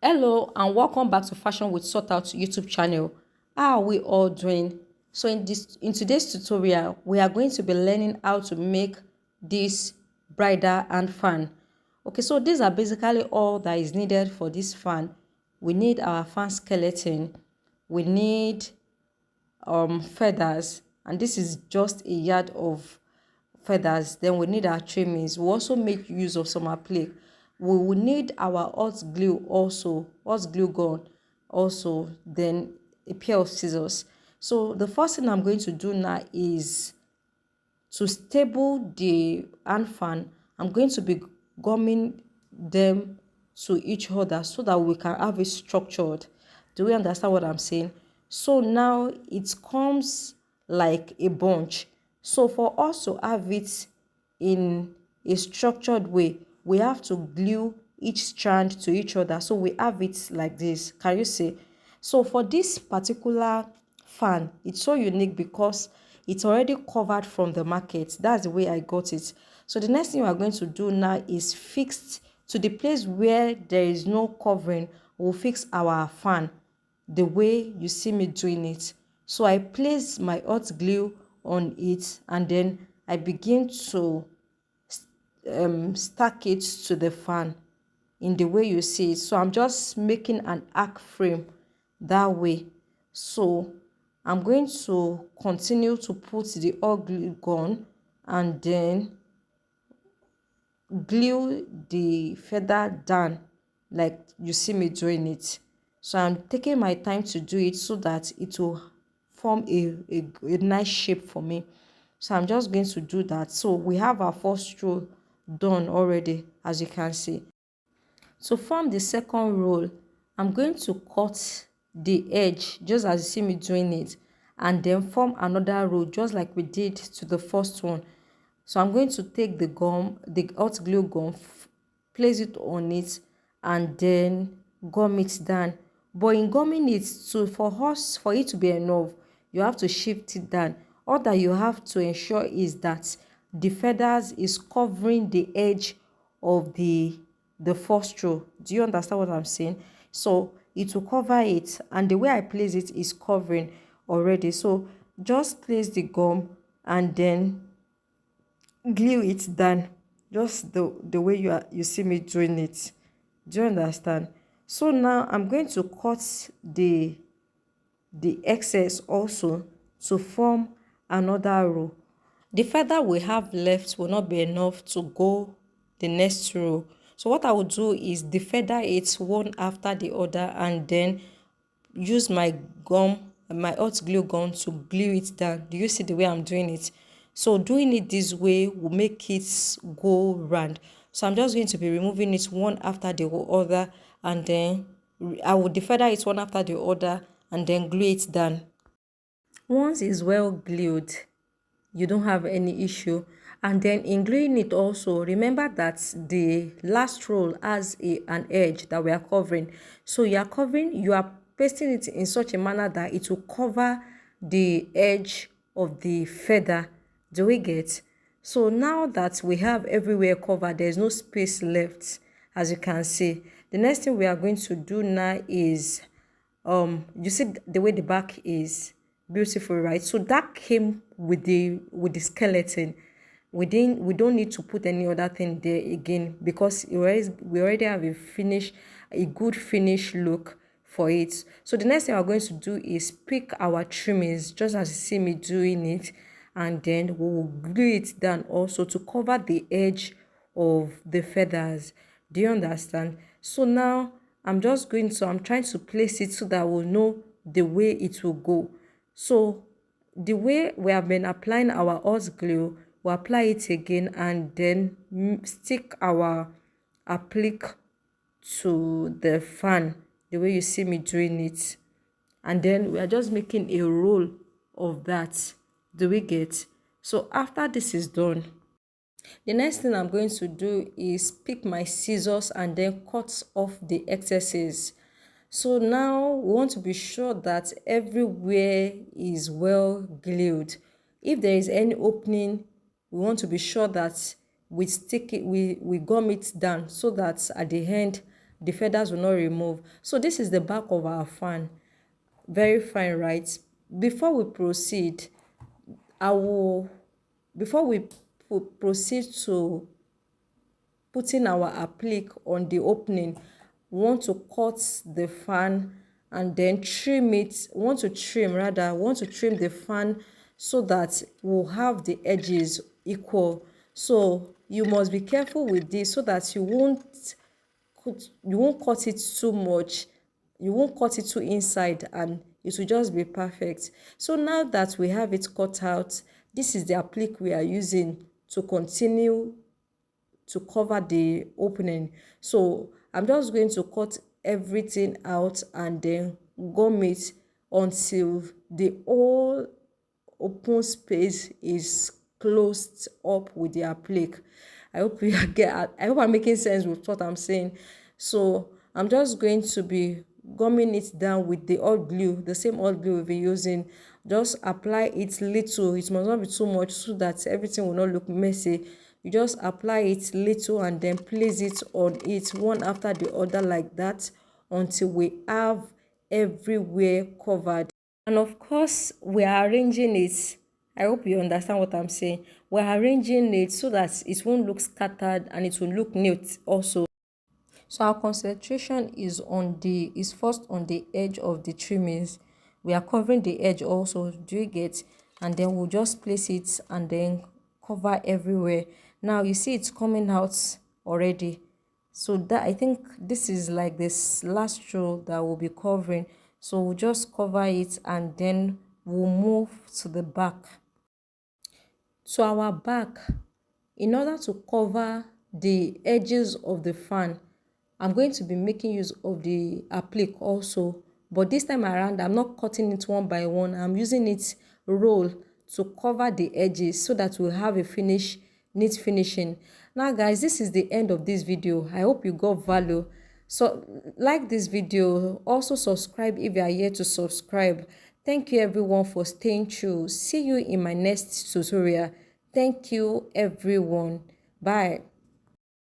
Hello and welcome back to Fashion with Sort Out YouTube channel. How are we all doing? So in today's tutorial, we are going to be learning how to make this bridal and fan. Okay, so these are basically all that is needed for this fan. We need our fan skeleton, we need feathers, and this is just a yard of feathers. Then we need our trimmings. We also make use of some applique. We will need our hot glue also, hot glue gun also, then a pair of scissors. So the first thing I'm going to do now is to stable the hand fan. I'm going to be gumming them to each other so that we can have it structured. Do we understand what I'm saying? So now it comes like a bunch. So for us to have it in a structured way, we have to glue each strand to each other. So we have it like this. Can you see? So for this particular fan, it's so unique because it's already covered from the market. That's the way I got it. So the next thing we are going to do now is fix to the place where there is no covering. We'll fix our fan the way you see me doing it. So I place my hot glue on it and then I begin to stack it to the fan in the way you see it. So I'm just making an arc frame that way. So I'm going to continue to put the hot glue gun and then glue the feather down like you see me doing it. So I'm taking my time to do it so that it will form a nice shape for me. So I'm just going to do that. So we have our first row done already, as you can see. To form the second row, I'm going to cut the edge just as you see me doing it and then form another row just like we did to the first one. So I'm going to take the gum, the hot glue gum, place it on it and then gum it down. But in gumming it, so for it to be enough, you have to shift it down. All that you have to ensure is that the feathers is covering the edge of the first row. Do you understand what I'm saying? So it will cover it, and the way I place it is covering already. So just place the gum and then glue it down just the way you see me doing it. Do you understand? So now I'm going to cut the excess also to form another row. The feather we have left will not be enough to go the next row. So what I will do is defeather it one after the other and then use my gum, my hot glue gun to glue it down. Do you see the way I'm doing it? So doing it this way will make it go round. So I'm just going to be removing it one after the other and then I will defeather it one after the other and then glue it down. Once it's well glued, you don't have any issue. And then in gluing it also, remember that the last roll has an edge that we are covering. So you are pasting it in such a manner that it will cover the edge of the feather. Do we get? So now that we have everywhere covered, there's no space left, as you can see. The next thing we are going to do now is you see the way the back is beautiful, right? So that came with the skeleton. We don't need to put any other thing there again because we already have a good finish look for it. So the next thing we're going to do is pick our trimmings just as you see me doing it, and then we will glue it down also to cover the edge of the feathers. Do you understand? So now I'm trying to place it so that we'll know the way it will go. So the way we have been applying our hot glue, we'll apply it again and then stick our applique to the fan the way you see me doing it. And then we are just making a roll of that. Do we get? So after this is done, the next thing I'm going to do is pick my scissors and then cut off the excesses. So now we want to be sure that everywhere is well glued. If there is any opening, we want to be sure that we gum it down so that at the end the feathers will not remove. So this is the back of our fan. Very fine, right? Before we proceed, I will before we proceed to putting our applique on the opening, we want to cut the fan and then trim it. We want to trim, rather, we want to trim the fan so that we'll have the edges equal. So you must be careful with this so that you won't cut it too much, you won't cut it too inside, and it will just be perfect. So now that we have it cut out, this is the applique we are using to continue to cover the opening. So I'm just going to cut everything out and then gum it until the whole open space is closed up with the applique. I hope you get, I hope I'm making sense with what I'm saying. So I'm just going to be gumming it down with the hot glue, the same hot glue we've been using. Just apply it little, it must not be too much so that everything will not look messy. You just apply it little and then place it on it one after the other like that until we have everywhere covered. And of course, we are arranging it. I hope you understand what I'm saying. We're arranging it so that it won't look scattered and it will look neat also. So our concentration is first on the edge of the trimmings. We are covering the edge also, do you get? And then we'll just place it and then cover everywhere. Now you see it's coming out already. So that, I think this is like this last row that we'll be covering. So we'll just cover it and then we'll move to the back. So our back, in order to cover the edges of the fan, I'm going to be making use of the applique also, but this time around I'm not cutting it one by one. I'm using it roll to cover the edges so that we'll have a neat finishing. Now guys, this is the end of this video. I hope you got value. So like this video, also subscribe if you are here to subscribe. Thank you everyone for staying true. See you in my next tutorial. Thank you everyone. Bye.